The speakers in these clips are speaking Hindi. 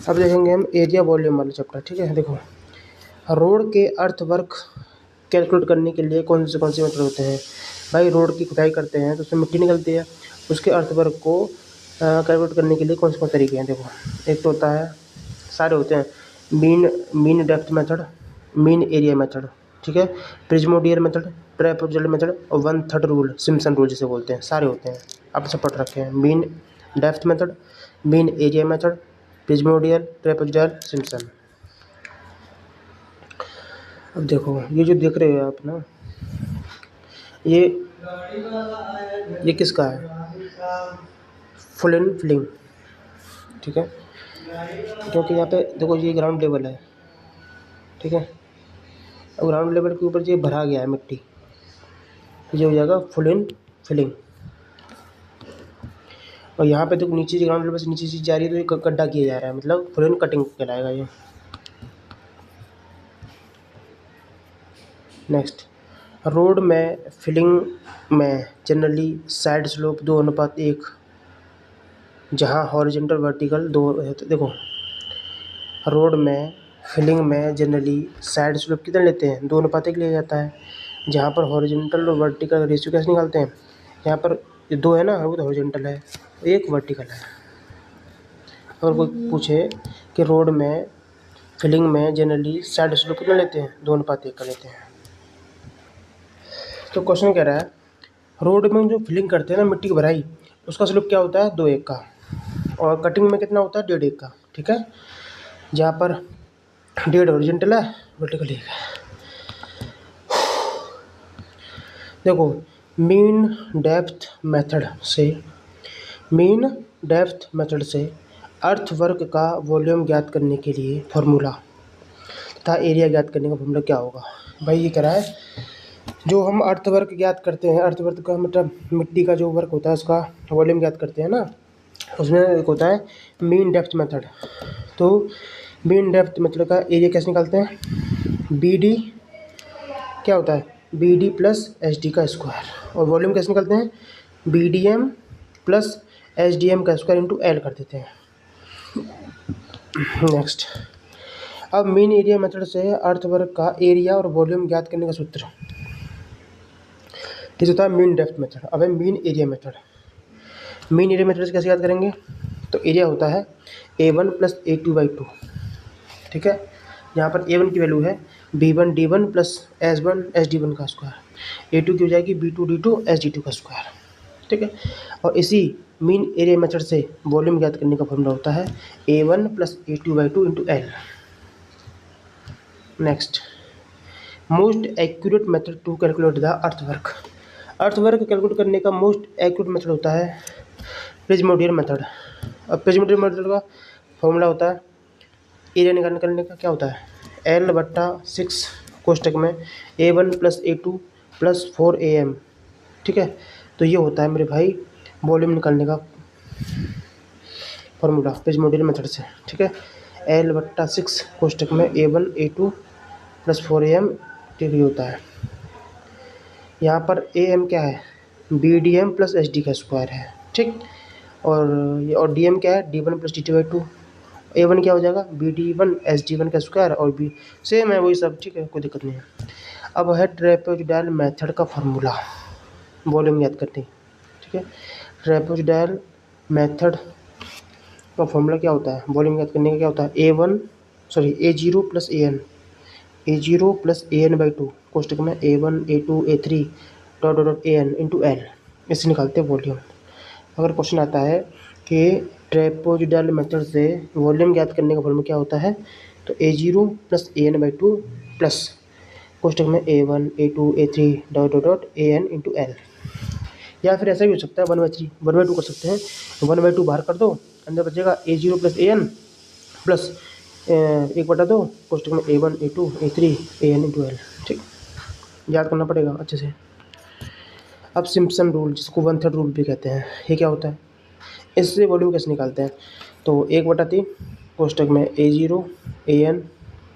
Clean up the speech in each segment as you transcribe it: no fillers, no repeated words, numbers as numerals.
अब देखेंगे हम एरिया वॉल्यूम वाला चैप्टर। ठीक है, देखो रोड के अर्थवर्क कैलकुलेट करने के लिए कौन से मेथड होते हैं। भाई रोड की खुदाई करते हैं तो उसमें मिट्टी निकलती है, उसके अर्थवर्क को कैलकुलेट करने के लिए कौन से तरीके हैं। देखो एक तो होता है, सारे होते हैं, mean depth method, mean area method, ठीक है, प्रिज्मोडियल मेथड, ट्रेपेजॉइडल मेथड और 1/3 रूल, सिम्पसन रूल जिसे बोलते हैं, सारे होते हैं। आप सब पढ़ रखे हैं, mean depth method, mean area method, prismoidal, trapezoidal, Simpson. अब देखो ये जो देख रहे हो आप ना, ये किसका है, फुल एंड फिलिंग। ठीक है, क्योंकि यहाँ पे देखो ये ग्राउंड लेवल है। ठीक है, अब ग्राउंड लेवल के ऊपर ये भरा गया है मिट्टी, ये हो जाएगा फुल एंड फिलिंग। और यहाँ पे देखो नीचे ग्राउंड लेवल से नीचे चीज जा रही है तो ये गड्ढा किया जा रहा है, मतलब फुल एंड कटिंग कहलाएगा ये। नेक्स्ट, रोड में फिलिंग में जनरली साइड स्लोप 2:1, जहाँ हॉरिजॉन्टल वर्टिकल 2 है। तो देखो रोड में फिलिंग में जनरली साइड स्लोप कितना लेते हैं, 2:1 लिया जाता है। जहाँ पर हॉरिजॉन्टल और वर्टिकल रेशियो कैसे निकालते हैं, यहाँ पर 2 है ना, वो तो हॉरिजॉन्टल है, 1 वर्टिकल है। अगर कोई पूछे कि रोड में फिलिंग में जनरली साइड स्लोप कितना लेते हैं, 2:1 का लेते हैं। तो क्वेश्चन कह रहा है रोड में जो फिलिंग करते हैं ना मिट्टी की भराई, उसका स्लोप क्या होता है, 2:1 का, और कटिंग में कितना होता है, 1.5 का। ठीक है, जहाँ पर 1.5 हॉरिजॉन्टल है, वर्टिकल 1 है। देखो मीन डेप्थ मेथड से अर्थवर्क का वॉल्यूम ज्ञात करने के लिए फॉर्मूला तथा एरिया ज्ञात करने का फॉर्मूला क्या होगा। भाई ये कह रहा है जो हम अर्थवर्क ज्ञात करते हैं, अर्थवर्क का मतलब मिट्टी का जो वर्क होता है उसका वॉल्यूम ज्ञात करते हैं ना, उसमें एक होता है मीन डेप्थ मेथड। तो मीन डेप्थ मेथड का एरिया कैसे निकालते हैं, BD क्या होता है, BD प्लस HD का स्क्वायर, और वॉल्यूम कैसे निकालते हैं, BDM प्लस SDM का स्क्वायर इंटू L कर देते हैं। नेक्स्ट, अब मीन एरिया मेथड से अर्थवर्क का एरिया और वॉल्यूम ज्ञात करने का सूत्र, ये होता है मीन डेप्थ मेथड। अब है mean area method. Mean area method से कैसे याद करेंगे, तो एरिया होता है A1 प्लस A2/2। ठीक है, यहाँ पर A1 की वैल्यू है B1 D1 plus S1 SD1 का स्क्वायर, A2 की हो जाएगी B2 D2 SD2 का स्क्वायर। ठीक है, और इसी मीन एरिया मेथड से वॉल्यूम ज्ञात करने का फॉर्मूला होता है A1 plus A2/2 into L। Next, most accurate method to calculate the earthwork calculate करने का मोस्ट एक्यूरेट मेथड होता है प्रिज्मोडियल मेथड। अब प्रिज्मोडियल मेथड का फॉर्मूला होता है एरिया निकालने का, क्या होता है L/6 कोष्टक में A1 plus A2 plus 4AM। ठीक है, तो ये होता है मेरे भाई वॉल्यूम निकालने का फॉर्मूला प्रिज्मोडियल मेथड से। ठीक है, L/6 कोष्टक में A1 A2 प्लस 4AM, ठीक ये होता है। यहाँ पर AM क्या है, BDM प्लस SD का स्क्वायर है। ठीक, और DM क्या है, D1 प्लस DT/2। A1 क्या हो जाएगा, BD1 SD1 का स्क्वायर, और B सेम है वही सब। ठीक है, कोई दिक्कत नहीं है। अब है ट्रेपेजॉइडल मेथड का फार्मूला वॉल्यूम याद करते हैं। ठीक है, ट्रेपेजॉइडल मेथड का फॉर्मूला क्या होता है, वॉल्यूम याद करने का क्या होता है, A0 प्लस AN/2 कोष्टक में A1 A2 A3 dot dot AN into L, इससे निकालते हैं वॉल्यूम। अगर क्वेश्चन आता है कि ट्रेपेजॉइडल मेथड से वॉल्यूम ज्ञात करने का फॉर्मूला क्या होता है, तो A0 प्लस AN/2 प्लस कोष्टक में A1 A2 A3 dot dot dot AN into L। या फिर ऐसा भी हो सकता है 1/3 1/2 कर सकते हैं, 1/2 बाहर कर दो, अंदर बचेगा A0 प्लस AN प्लस 1/2 कोष्टक में A1 A2 A3 AN into L। ठीक, याद करना पड़ेगा अच्छे से। अब सिम्पसन रूल, जिसको 1/3 रूल भी कहते हैं, ये क्या होता है, इससे वॉल्यूम कैसे निकालते हैं, तो 1/3 कोष्टक में A0 AN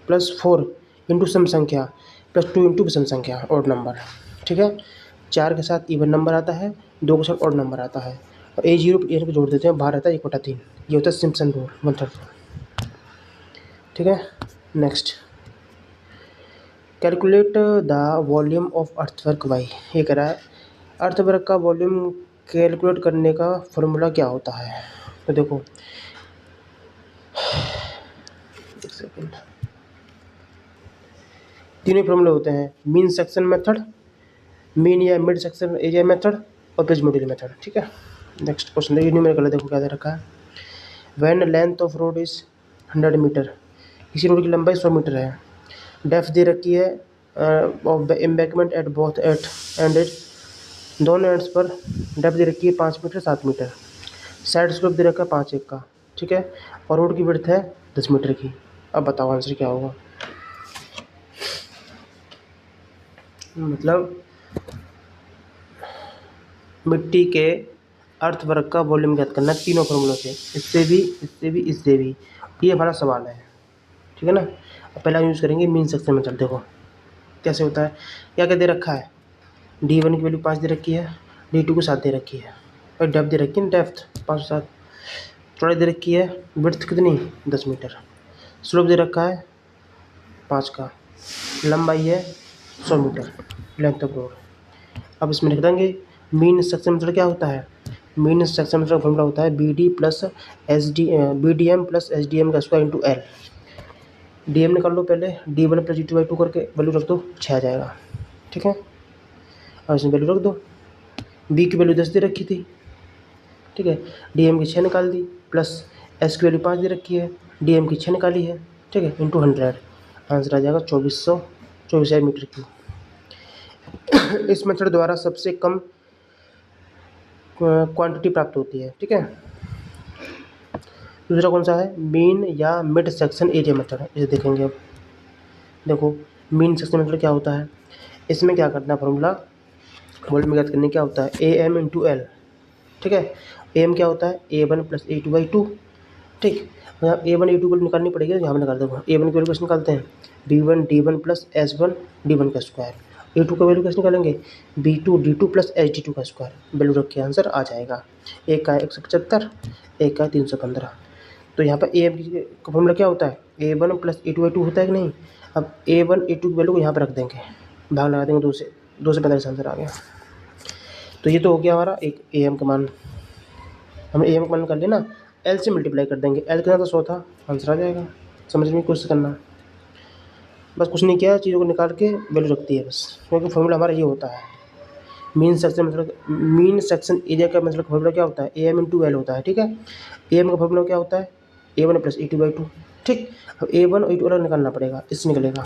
plus 4 into sum संख्या प्लस 2 इंटू विषम संख्या ऑड नंबर। ठीक है, 4 के साथ इवन नंबर आता है, 2 के साथ ऑड नंबर आता है, और A0 AN को जोड़ देते हैं, बाहर आता है 1/3। ये होता है सिम्पसन रूल, 1/3 रूल। ठीक है। Next, calculate the volume of earthwork by, ये कह रहा है अर्थवर्क का वॉल्यूम कैलकुलेट करने का फॉर्मूला क्या होता है। तो देखो एक सेकेंड, तीनों फॉर्मूले होते हैं, मीन सेक्शन मेथड, मीन या मिड सेक्शन एरिया मेथड और प्रिज्मेटिक मेथड, ठीक है। नेक्स्ट क्वेश्चन देखिए, न्यूमेरिकल देखो क्या दे रखा है। When length of road is 100 metre, किसी रोड की लंबाई 100 मीटर है, डेप्थ दे रखी है of the embankment at both at ended, दोनों एंड्स पर डेप्थ दे रखी है 5 मीटर 7 मीटर, साइड स्लोप दे रखा है 5 1 का, ठीक है, और रोड की विड्थ है 10 मीटर की। अब बताओ आंसर क्या होगा। मतलब मिट्टी के अर्थवर्क का वॉल्यूम ज्ञात करना तीनों फॉर्मूलों से, इससे भी इससे भी इससे भी, ये हमारा सवाल है, ठीक है ना। अब पहला यूज़ करेंगे मीन सेक्शन मेथड। देखो कैसे होता है, क्या क्या दे रखा है, D1 की वैल्यू 5 दे रखी है, D2 को 7 दे रखी है, और डेप्थ दे रखी है, डेप्थ 5 7, चौड़ाई दे रखी है, विड्थ कितनी 10 मीटर, स्लोप दे रखा है 5 का, लंबाई है 100 मीटर, लेंथ ऑफ रोड। अब इसमें लिख देंगे मीन सेक्शन मेथड क्या होता है। मीन सेक्शन मेथड का फॉर्मूला होता है BD plus BDM plus SDM का स्क्वायर इंटू L। DM निकाल लो पहले, D1 प्लस D2/2 करके वैल्यू रख दो, 6 आ जाएगा, ठीक है। और इसमें वैल्यू रख दो, B की वैल्यू 10 दे रखी थी, ठीक है, DM की 6 निकाल दी, प्लस S की वैल्यू 5 दे रखी है, DM की 6 निकाली है, ठीक है, इंटू 100, आंसर आ जाएगा 2400 मीटर की। इस मेथड द्वारा सबसे कम क्वांटिटी प्राप्त होती है, ठीक है। दूसरा कौन सा है, मीन या मिड सेक्शन एरिया मेथड, इसे देखेंगे अब। देखो मीन सेक्शन मेथड क्या होता है, इसमें क्या करना है, फॉर्मूला वॉल्यूम ज्ञात करने क्या होता है, AM इंटू L, ठीक है। AM क्या होता है, A1 प्लस A2/2, ठीक। यहाँ A1 A2 को निकालनी पड़ेगी, यहाँ पर निकाल देखो, A1 की वैल्यू कैसे निकालते हैं, B1 D1 plus S1 D1 का स्क्वायर, A2 का वैल्यू कैसे निकालेंगे, B2 D2 प्लस SD2 का स्क्वायर, वैल्यू रख के आंसर आ जाएगा। एक का है 175, एक का है 315। तो यहाँ पर AM का फॉर्मूला क्या होता है, A1 प्लस A2/2 होता है कि नहीं। अब A1 A2 की वैल्यू को यहाँ पर रख देंगे, भाग लगा देंगे 2 से 45 आंसर आ गया। तो ये तो हो गया हमारा एक AM का मान, हमने AM का मान कर लिया ना, L से मल्टीप्लाई कर देंगे, L कितना था 100 था, आंसर आ जाएगा। समझने की कोशिश करना, बस कुछ नहीं किया, चीज़ों को निकाल के वैल्यू रखती है बस, क्योंकि फॉर्मूला हमारा ये होता है। मीन सेक्शन मतलब मीन सेक्शन एरिया का मतलब फॉर्मूला क्या होता है, AM इंटू L होता है, ठीक है। AM का फॉर्मूला क्या होता है, A1 प्लस A2/2, ठीक। अब A1 और A2 अलग निकालना पड़ेगा, इससे निकलेगा,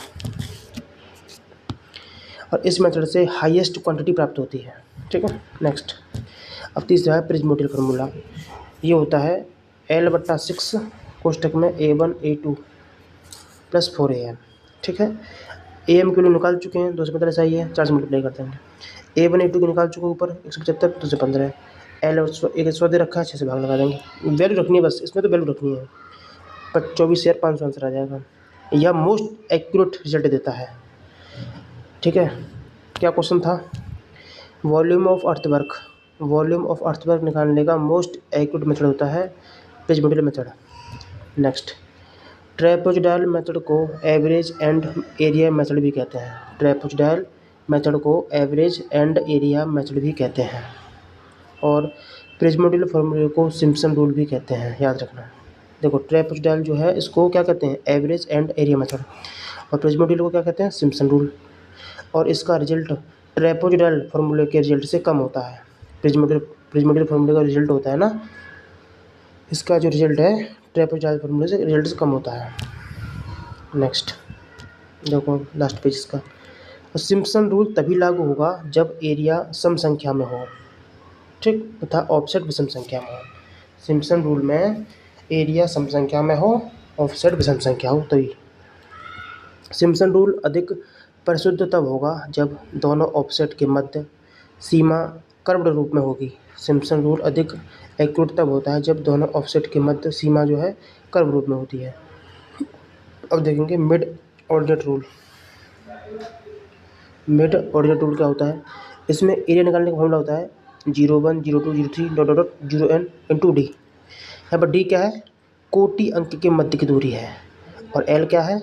और इस मेथड से हाईएस्ट क्वांटिटी प्राप्त होती है, ठीक है। नेक्स्ट, अब तीसरा है प्रिज्मेटिक फार्मूला, ये होता है L/6 कोष्टक में A1 A2 प्लस 4AM, ठीक है। AM के लिए निकाल चुके हैं, 245 आई है, 4 से मल्टीप्लाई कर देंगे। A1 A2 को निकाल चुके ऊपर 175, 2 से 15 है, L और 100 दे रखा है, 6 से भाग लगा देंगे, वैल्यू रखनी है बस, इसमें तो वैल्यू रखनी है, 24,500 आंसर आ जाएगा। यह मोस्ट एक्यूरेट रिजल्ट देता है, ठीक है। क्या क्वेश्चन था, volume of earthwork, volume of earthwork निकालने का मोस्ट एक्यूरेट मेथड होता है prismatic method. Next, trapezoidal method को एवरेज एंड एरिया मेथड भी कहते हैं, ट्रेपेजोइडल मेथड को एवरेज एंड एरिया मेथड भी कहते हैं, और प्रिज्मेटिक फार्मूले को सिम्पसन रूल भी कहते हैं, याद रखना। देखो ट्रेपेजोइडल जो है इसको क्या कहते हैं, एवरेज एंड एरिया मेथड, और प्रिज्मेटिक को क्या कहते हैं, सिम्पसन रूल, और इसका रिजल्ट ट्रेपेजोइडल फार्मूले के रिजल्ट से कम होता है। प्रिज्मेटिक फार्मूले का रिजल्ट होता है ना, इसका जो रिजल्ट है ट्रेपेजोइडल फार्मूले से रिजल्ट से कम होता है। नेक्स्ट देखो लास्ट पेज इसका, सिम्पसन रूल तभी लागू होगा जब एरिया सम संख्या में हो, ठीक, तथा ऑफसेट विषम संख्या में हो। सिम्पसन रूल में एरिया सम संख्या में हो, ऑफसेट विषम संख्या हो तभी। सिम्पसन रूल अधिक परिशुद्ध तब होगा जब दोनों ऑफसेट के मध्य सीमा कर्व्ड रूप में होगी। सिम्पसन रूल अधिक एक्यूरेट तब होता है जब दोनों ऑफसेट के मध्य सीमा जो है कर्व रूप में होती है। अब देखेंगे mid ordinate rule. Mid ordinate rule क्या होता है, इसमें एरिया निकालने का फॉर्मूला होता है 0 1 0 2 0 3 dot dot 0n into D. यहाँ पर डी क्या है, कोटि अंक के मध्य की दूरी है, और एल क्या है,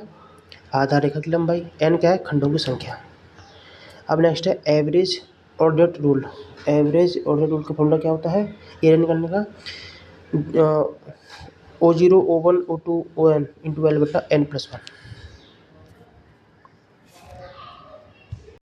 आधार रेखा की लंबाई, एन क्या है, खंडों की संख्या। अब नेक्स्ट है average ordinate rule. Average ordinate rule का फॉर्मूला क्या होता है, एरिया निकालने का, O0 O1 O2 ON into L बटा N+1।